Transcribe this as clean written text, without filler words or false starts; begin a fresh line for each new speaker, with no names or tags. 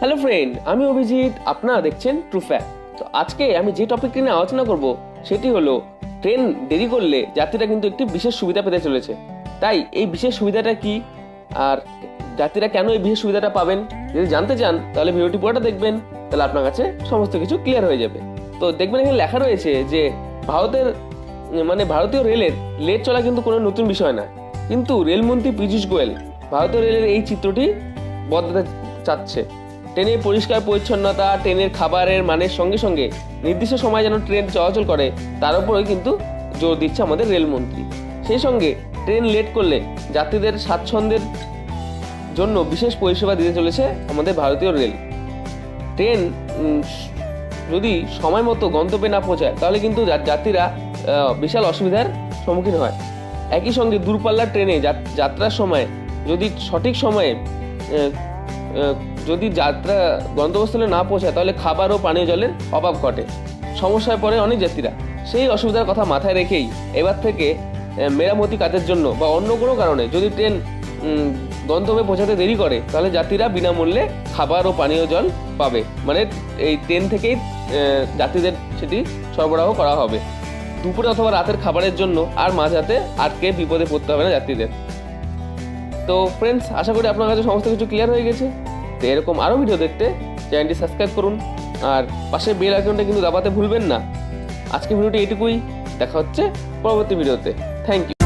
Hello friend, আমি অভিজিৎ, আপনারা দেখছেন ট্রু ফ্যাক্ট। তো আজকে আমি যে টপিকটি নিয়ে আলোচনা করব সেটি হলো ট্রেন দেরি করলে যাত্রীরা কিন্তু একটি বিশেষ সুবিধা পেতে চলেছে। তাই এই বিশেষ সুবিধাটা কি আর যাত্রীরা কেন এই বিশেষ সুবিধাটা পাবেন, যদি জানতে চান তাহলে ভিডিওটি পুরোটা দেখবেন, তাহলে আপনার কাছে সমস্ত কিছু ক্লিয়ার হয়ে যাবে। তো দেখবেন এখানে লেখা রয়েছে যে ভারতীয় রেলের লেট চলা কিন্তু কোনো নতুন বিষয় না, কিন্তু রেলমন্ত্রী পীযূষ গোয়েল ভারতীয় রেলের এই চিত্রটি বদলাতে চাচ্ছে। ট্রেনের পরিষ্কার পরিচ্ছন্নতা, ট্রেনের খাবারের মানের সঙ্গে সঙ্গে নির্দিষ্ট সময় যেন ট্রেন চলাচল করে তার উপরেই কিন্তু জোর দিচ্ছে আমাদের রেলমন্ত্রী। সেই সঙ্গে ট্রেন লেট করলে যাত্রীদের স্বাচ্ছন্দ্যের জন্য বিশেষ পরিষেবা দিতে চলেছে আমাদের ভারতীয় রেল। ট্রেন যদি সময় মতো গন্তব্যে না পৌঁছায় তাহলে কিন্তু যাত্রীরা বিশাল অসুবিধার সম্মুখীন হয়। একই সঙ্গে দূরপাল্লার ট্রেনে যাত্রার সময় যদি সঠিক সময়ে যদি যাত্রা গন্তব্যস্থলে না পৌঁছায় তাহলে খাবার ও পানীয় জলের অভাব ঘটে, সমস্যায় পড়ে অনেক যাত্রীরা। সেই অসুবিধার কথা মাথায় রেখেই এবার থেকে মেরামতি কাজের জন্য বা অন্য কোনো কারণে যদি ট্রেন গন্তব্যে পৌঁছাতে দেরি করে তাহলে যাত্রীরা বিনামূল্যে খাবার ও পানীয় জল পাবে, মানে এই ট্রেন থেকেই যাত্রীদের সেটি সরবরাহ করা হবে। দুপুরে অথবা রাতের খাবারের জন্য আর মাঝরাতে আটকে বিপদে পড়তে হবে না যাত্রীদের। তো ফ্রেন্ডস, আশা করি আপনার কাছে সমস্ত কিছু ক্লিয়ার হয়ে গেছে। তো এরকম আরও ভিডিও দেখতে চ্যানেলটি সাবস্ক্রাইব করুন আর পাশে বেল আইকনটা কিন্তু দাবাতে ভুলবেন না। আজকে ভিডিওটি এটুকুই, দেখা হচ্ছে পরবর্তী ভিডিওতে। Thank you.